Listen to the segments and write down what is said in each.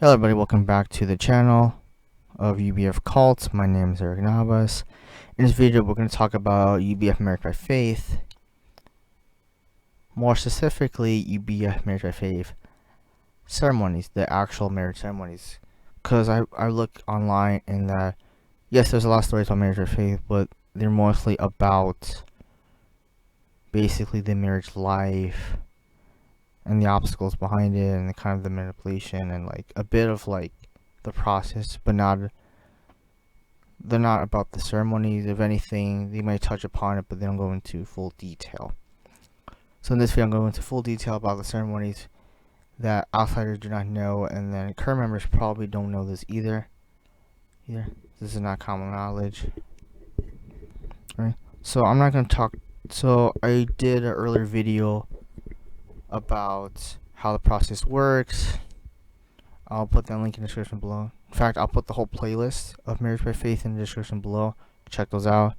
Hello everybody, welcome back to the channel of UBF Cult. My name is Eric Navas. In this video we're going to talk about UBF Marriage by Faith. More specifically, UBF Marriage by Faith ceremonies, the actual marriage ceremonies. Because I look online and that, yes, there's a lot of stories about marriage by faith, but they're mostly about basically the marriage life and the obstacles behind it and the kind of the manipulation and like a bit of like the process, but they're not about the ceremonies. If anything, they might touch upon it, but they don't go into full detail. So in this video I'm going into full detail about the ceremonies that outsiders do not know, and then current members probably don't know this either. This is not common knowledge. Right? So I'm not going to talk. So I did an earlier video about how the process works. I'll put that link in the description below. In fact, I'll put the whole playlist of Marriage by Faith in the description below. Check those out.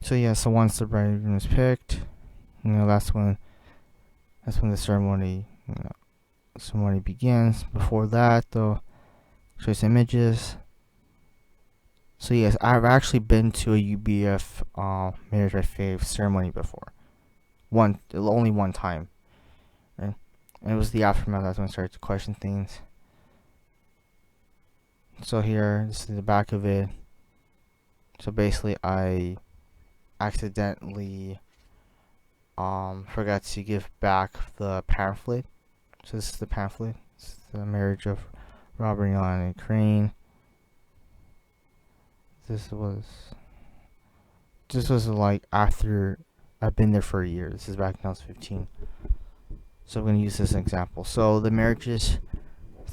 So yeah, so once the bridegroom is picked, that's when the ceremony begins. Before that, though, show some images. So yes, I've actually been to a UBF Marriage by Faith ceremony before. Only one time, right? And it was the aftermath that's when I started to question things. So here, this is the back of it. So basically, I accidentally forgot to give back the pamphlet. So this is the pamphlet. It's the marriage of Robert and Ilana Crane. This was like after I've been there for a year. This is back when I was 15. So I'm going to use this as an example. So the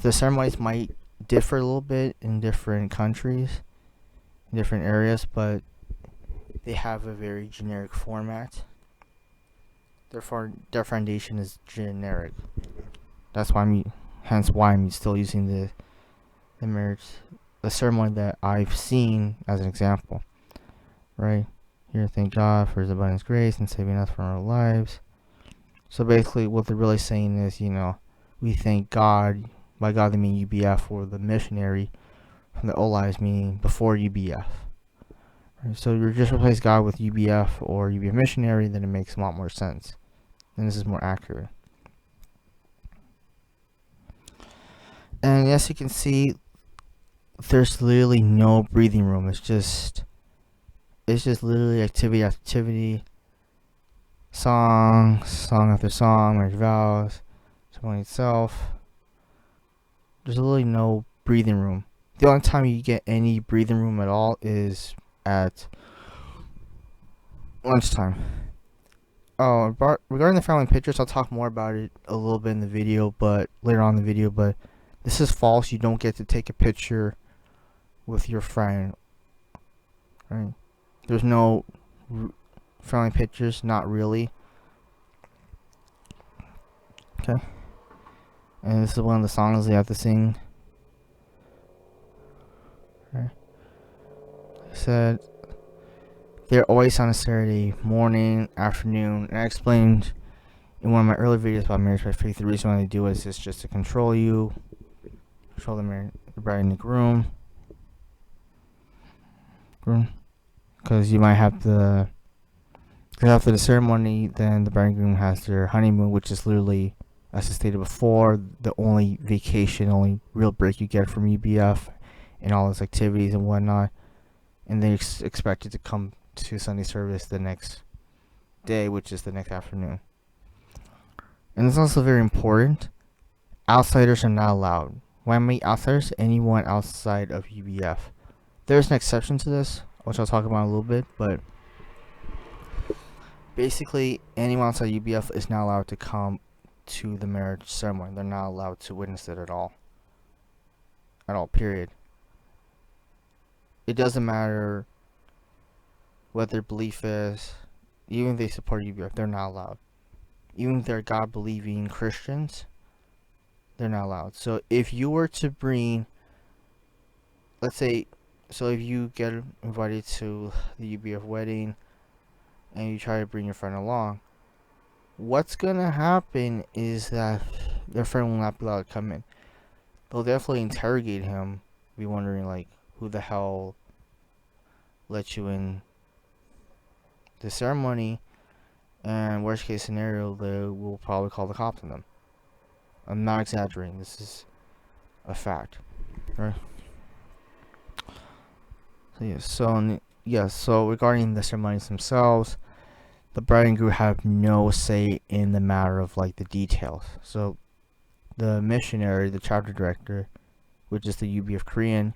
ceremonies might differ a little bit in different countries, in different areas, but they have a very generic format. Therefore, their foundation is generic. That's why I'm still using the ceremony that I've seen as an example, right? Here, thank God for His abundant grace and saving us from our lives. So basically, what they're really saying is, we thank God. By God, they mean UBF, or the missionary from the old lives, meaning before UBF. Right? So you just replace God with UBF or UBF missionary, then it makes a lot more sense. And this is more accurate. And as you can see, there's literally no breathing room. It's just literally activity after activity, song after song, marriage vows, ceremony itself. There's literally no breathing room. The only time you get any breathing room at all is at lunchtime. Oh, regarding the family pictures, I'll talk more about it a little bit in the video, but later on in the video. But this is false. You don't get to take a picture with your friend, right? There's no family pictures, not really. Okay. And this is one of the songs they have to sing. Okay. Like I said, they're always on a Saturday morning, afternoon. And I explained in one of my earlier videos about Marriage by Faith, the reason why they do it is just to control you, control the bride and the groom. Because you might have because after the ceremony, then the bride and groom has their honeymoon, which is literally, as I stated before, the only vacation, only real break you get from UBF and all its activities and whatnot. And they expected to come to Sunday service the next day, which is the next afternoon. And it's also very important. Outsiders are not allowed. When I mean outsiders, anyone outside of UBF. There's an exception to this, which I'll talk about in a little bit, but basically anyone outside UBF is not allowed to come to the marriage ceremony. They're not allowed to witness it at all. Period. It doesn't matter what their belief is. Even if they support UBF, they're not allowed. Even if they're God-believing Christians, they're not allowed. So if you were to bring, let's say, if you get invited to the UBF wedding and you try to bring your friend along, what's gonna happen is that their friend will not be allowed to come in. they'll definitely interrogate him, be wondering like who the hell let you in the ceremony, and worst case scenario, they will probably call the cops on them. I'm not exaggerating. This is a fact. Right? So regarding the ceremonies themselves, the bride and groom have no say in the matter of like the details. So the missionary, the chapter director, which is the UBF Korean,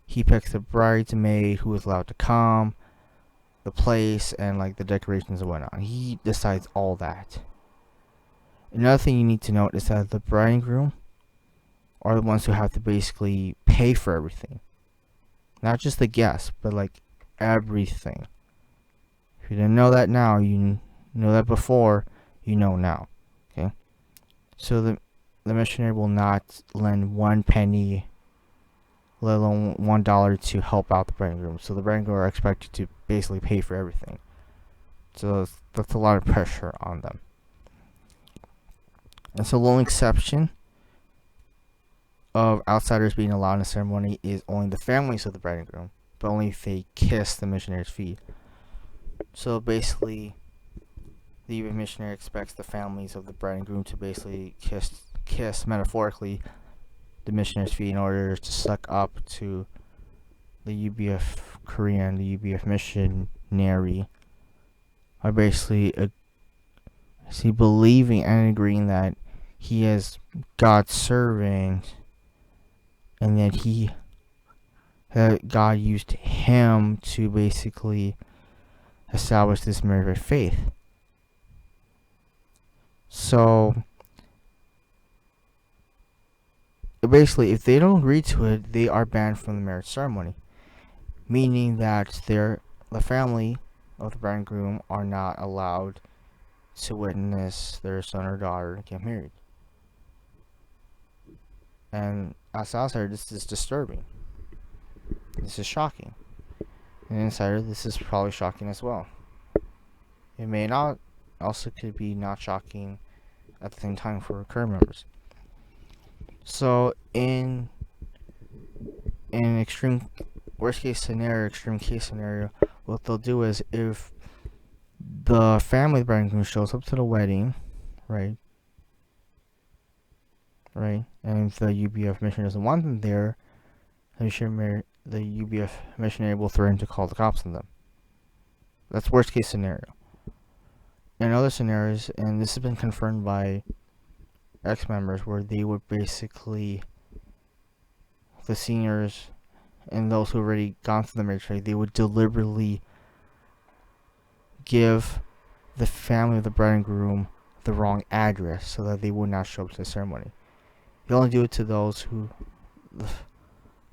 he picks the bridesmaid who is allowed to come, the place, and like the decorations and whatnot. He decides all that. Another thing you need to note is that the bride and groom are the ones who have to basically pay for everything. Not just the guests, but like everything. If you didn't know that now, you know that before, you know now. Okay? So the missionary will not lend 1 penny, let alone $1 to help out the bride and groom. So the bride and groom are expected to basically pay for everything. So that's a lot of pressure on them. And so the only exception of outsiders being allowed in the ceremony is only the families of the bride and groom, but only if they kiss the missionary's feet. So basically, the UBF missionary expects the families of the bride and groom to basically kiss metaphorically the missionary's feet in order to suck up to the UBF Korean, the UBF missionary, are basically believing and agreeing that he is God's servant, and that God used him to basically establish this marriage by faith. So basically, if they don't agree to it, they are banned from the marriage ceremony, meaning that the family of the bride and groom are not allowed to witness their son or daughter get married. And as an outsider, this is disturbing. This is shocking. An insider, this is probably shocking as well. It may not, also could be not shocking at the same time for current members. So in extreme case scenario, what they'll do is if the family of the bride and groom shows up to the wedding, right, and if the UBF missionary doesn't want them there, the UBF missionary will threaten to call the cops on them. That's worst case scenario. In other scenarios, and this has been confirmed by ex-members, where they would basically, the seniors and those who already gone through the marriage rite, they would deliberately give the family of the bride and groom the wrong address so that they would not show up to the ceremony. They only do it to those who,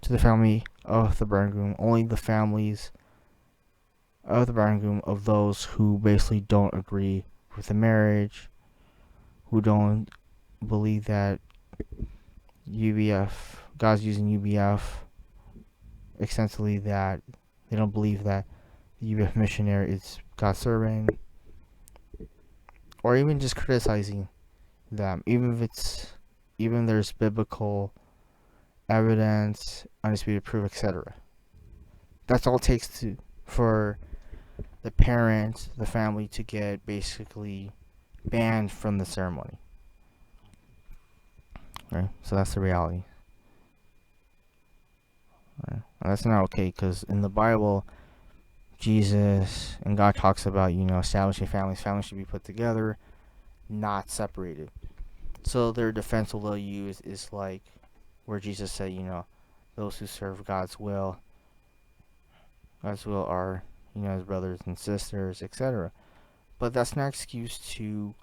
to the family of the bride and groom, only the families of the bride and groom of those who basically don't agree with the marriage, who don't believe that God's using UBF extensively, that they don't believe that the UBF missionary is God's servant, or even just criticizing them, even there's biblical evidence, undisputed proof, etc. That's all it takes for the parents, the family, to get basically banned from the ceremony. Right? So that's the reality. Right? And that's not okay, because in the Bible, Jesus and God talks about, establishing families. Families should be put together, not separated. So their defense they'll use is like where Jesus said, those who serve God's will are, his brothers and sisters, etc. But that's not an excuse to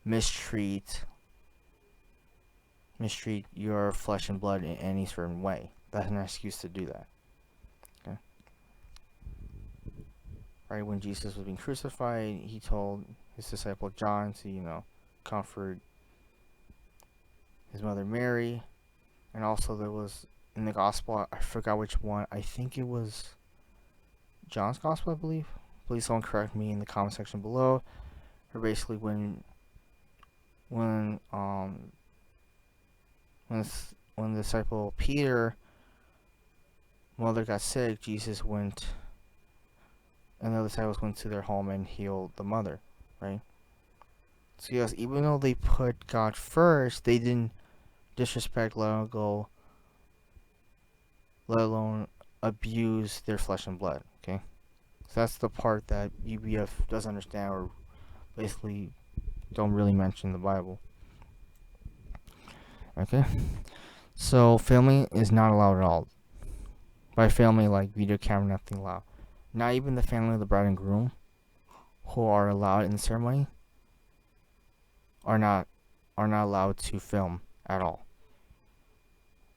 mistreat your flesh and blood in any certain way. That's not an excuse to do that. Okay. Right, when Jesus was being crucified, he told his disciple John to, comfort his mother Mary. And also there was, in the gospel, I forgot which one, I think it was John's gospel, I believe. Please don't correct me in the comment section below. Or basically when when the disciple Peter mother got sick, Jesus went and the other disciples went to their home and healed the mother, right? So yes, even though they put God first, they didn't disrespect, let alone abuse their flesh and blood. Okay, so that's the part that UBF doesn't understand, or basically don't really mention in the Bible. Okay, so filming is not allowed at all. By family, like video camera, nothing allowed. Not even the family of the bride and groom, who are allowed in the ceremony, are not allowed to film at all.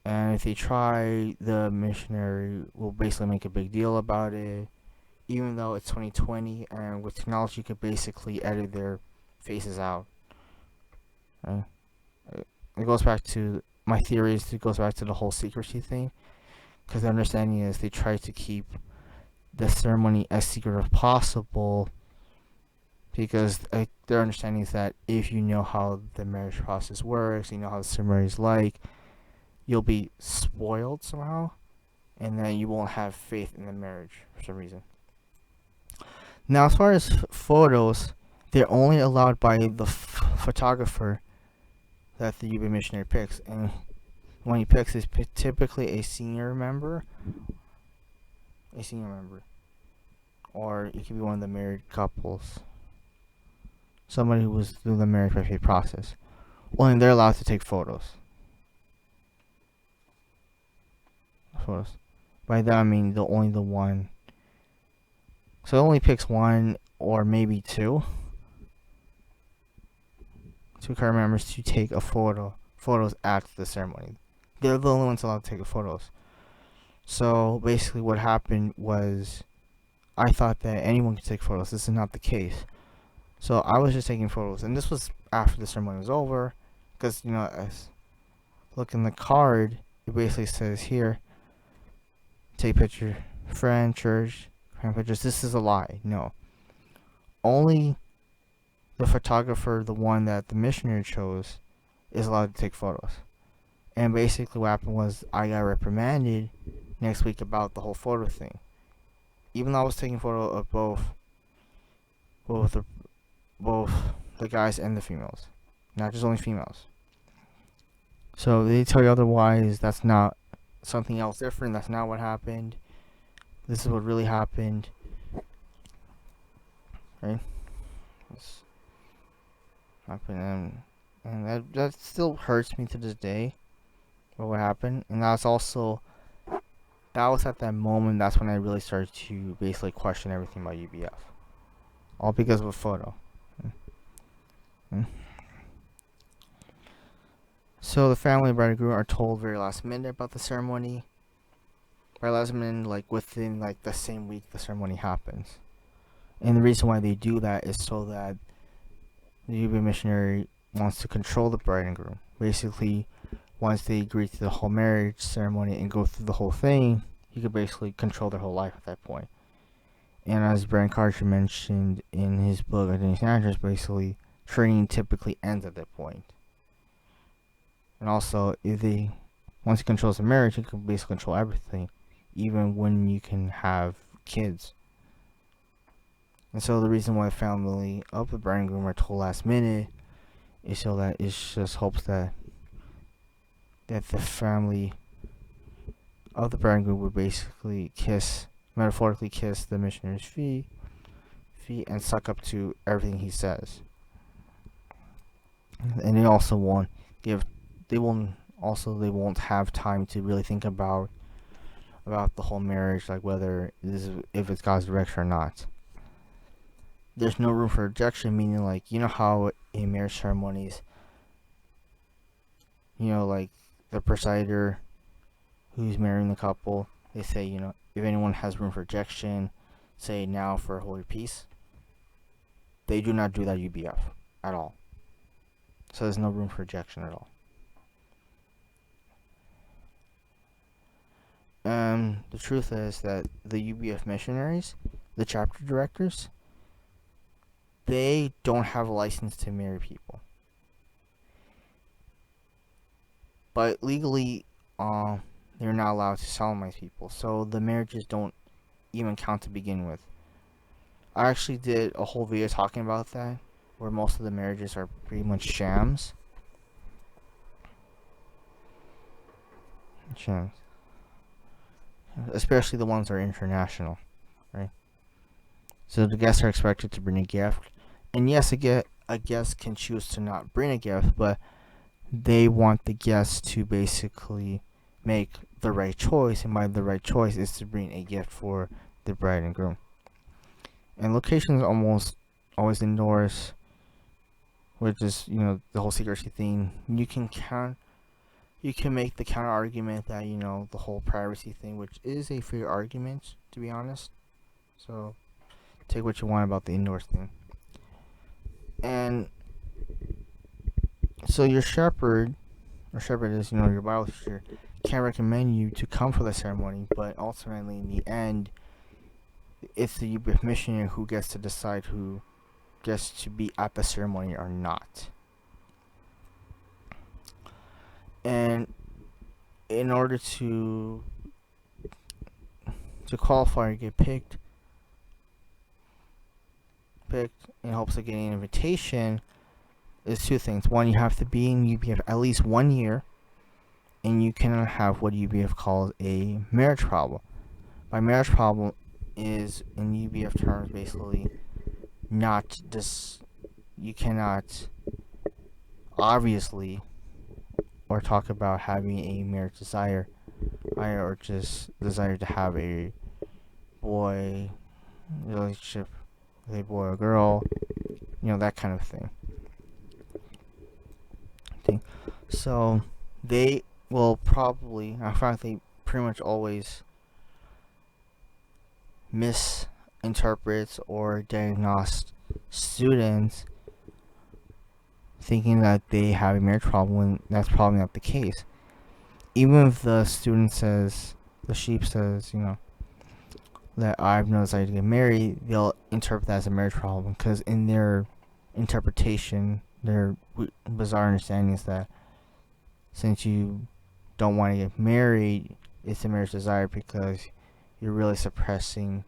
And if they try, the missionary will basically make a big deal about it, even though it's 2020 and with technology you could basically edit their faces out. Right? It goes back to my theory is it goes back to the whole secrecy thing, because the understanding is they try to keep the ceremony as secret as possible, because their understanding is that if you know how the marriage process works, you know how the ceremony is like, you'll be spoiled somehow, and then you won't have faith in the marriage for some reason. Now, as far as photos, they're only allowed by the photographer that the UBF missionary picks, and when he picks is typically a senior member, or it could be one of the married couples, somebody who was through the marriage by faith process. Only they're allowed to take photos. By that I mean only the one. So it only picks one or maybe two current members to take photos at the ceremony. They're the only ones allowed to take photos. So basically what happened was I thought that anyone could take photos. This is not the case. So I was just taking photos, and this was after the ceremony was over, because as look in the card, it basically says here, take picture, friend, church, pictures. This is a lie. No. Only the photographer, the one that the missionary chose, is allowed to take photos. And basically what happened was I got reprimanded next week about the whole photo thing. Even though I was taking photo of both the guys and the females. Not just only females. So they tell you otherwise, that's not something else different, that's not what happened. This is what really happened. Right? This happened, and that still hurts me to this day. What happened? And that was at that moment, that's when I really started to basically question everything about UBF. All because of a photo. So the family and bride and groom are told very last minute about the ceremony. By last minute, like within the same week the ceremony happens. And the reason why they do that is so that the UBF missionary wants to control the bride and groom. Basically, once they agree to the whole marriage ceremony and go through the whole thing, you could basically control their whole life at that point. And as Brian Carter mentioned in his book, Identity Snatchers, basically, training typically ends at that point. And also, once he controls the marriage, he can basically control everything, even when you can have kids. And so the reason why the family of the bride and groom are told last minute is so that it just hopes that the family of the bride and groom would basically metaphorically kiss the missionary's feet and suck up to everything he says. And they also won't have time to really think about the whole marriage, like if it's God's direction or not. There's no room for rejection, meaning how in marriage ceremonies, the presider who's marrying the couple, they say, if anyone has room for rejection, say now for holy peace. They do not do that UBF at all. So there's no room for rejection at all. The truth is that the UBF missionaries, the chapter directors, they don't have a license to marry people. but legally, they're not allowed to solemnize people, so the marriages don't even count to begin with. I actually did a whole video talking about that, where most of the marriages are pretty much shams. Shams. Especially the ones that are international, right? So the guests are expected to bring a gift, and yes, a guest can choose to not bring a gift, but they want the guests to basically make the right choice, and by the right choice is to bring a gift for the bride and groom. And locations almost always indoors, which is, the whole secrecy thing. You can make the counter argument that, the whole privacy thing, which is a fair argument, to be honest. So take what you want about the indoors thing. And so your shepherd, or shepherdess, your Bible teacher, can recommend you to come for the ceremony, but ultimately in the end, it's the UBF missionary who gets to decide who gets to be at the ceremony or not. And in order to qualify or get picked in hopes of getting an invitation, is two things. One, you have to be in UBF at least 1 year, and you cannot have what UBF calls a marriage problem. By marriage problem is, in UBF terms, basically not this. You cannot obviously or talk about having a marriage desire, or just desire to have a boy relationship with a boy or girl, that kind of thing. So they will probably, in fact, they pretty much always misinterpret or diagnose students thinking that they have a marriage problem when that's probably not the case. Even if the student says, the sheep says, that I have no desire to get married, they'll interpret that as a marriage problem, because in their interpretation, their bizarre understanding is that since you don't want to get married, it's a marriage desire because you're really suppressing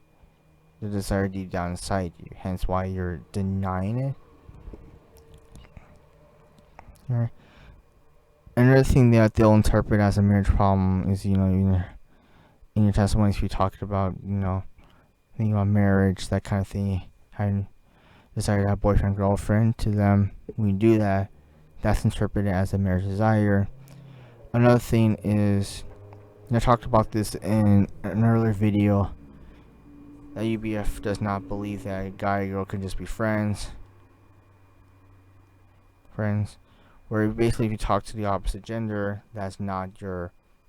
the desire deep down inside you, hence why you're denying it. Right. Another thing that they'll interpret as a marriage problem is, in your testimonies we talked about, thinking about marriage, that kind of thing, having desire to have boyfriend, girlfriend. To them, when you do that, that's interpreted as a marriage desire. Another thing is, and I talked about this in an earlier video, that UBF does not believe that a guy and girl can just be friends. Where basically if you talk to the opposite gender, that's not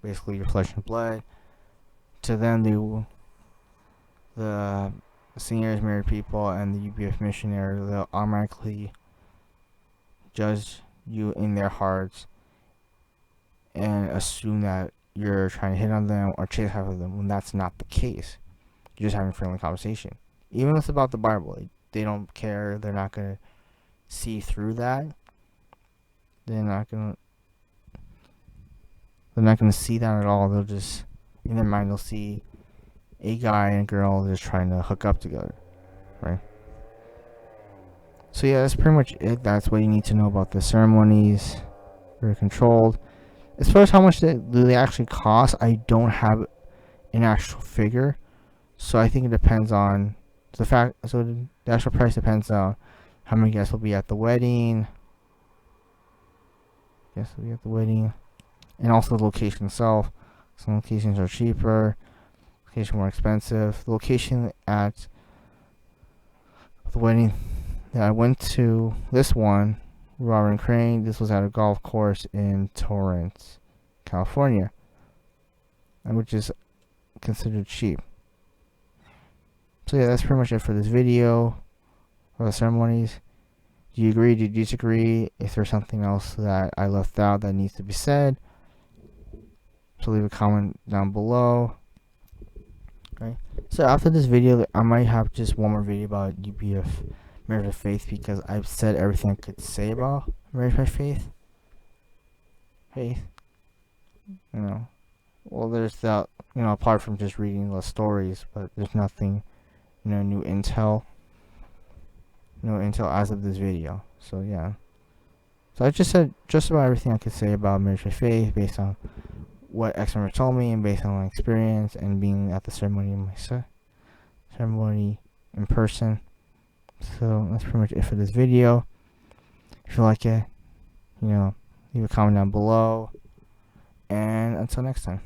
basically your flesh and blood. To them, the seniors, married people, and the UBF missionary, they'll automatically judge you in their hearts and assume that you're trying to hit on them or chase after them, when that's not the case. You're just having a friendly conversation. Even if it's about the Bible, they don't care. They're not going to see through that. They're not gonna see that at all. They'll just, in their mind, they'll see a guy and a girl just trying to hook up together, right? So yeah, that's pretty much it. That's what you need to know about the ceremonies. Very controlled. As far as how much do they actually cost, I don't have an actual figure. So I think it depends on the fact. So the actual price depends on how many guests will be at the wedding. And also the location itself. Some locations are cheaper, locations more expensive. The location at the wedding that I went to, this one, Robert and Crane, this was at a golf course in Torrance, California, which is considered cheap. So yeah, that's pretty much it for this video for the ceremonies. Do you agree? Do you disagree? If there's something else that I left out that needs to be said, so leave a comment down below. Okay. So after this video, I might have just one more video about UBF marriage by faith, because I've said everything I could say about marriage by faith. You know, well, there's that. You know, apart from just reading the stories, but there's nothing. You know, new intel. No intel as of this video. So yeah. So I just said just about everything I could say about marriage by faith based on what ex-member told me and based on my experience and being at the ceremony ceremony in person. So that's pretty much it for this video. If you like it, you know, leave a comment down below. And until next time.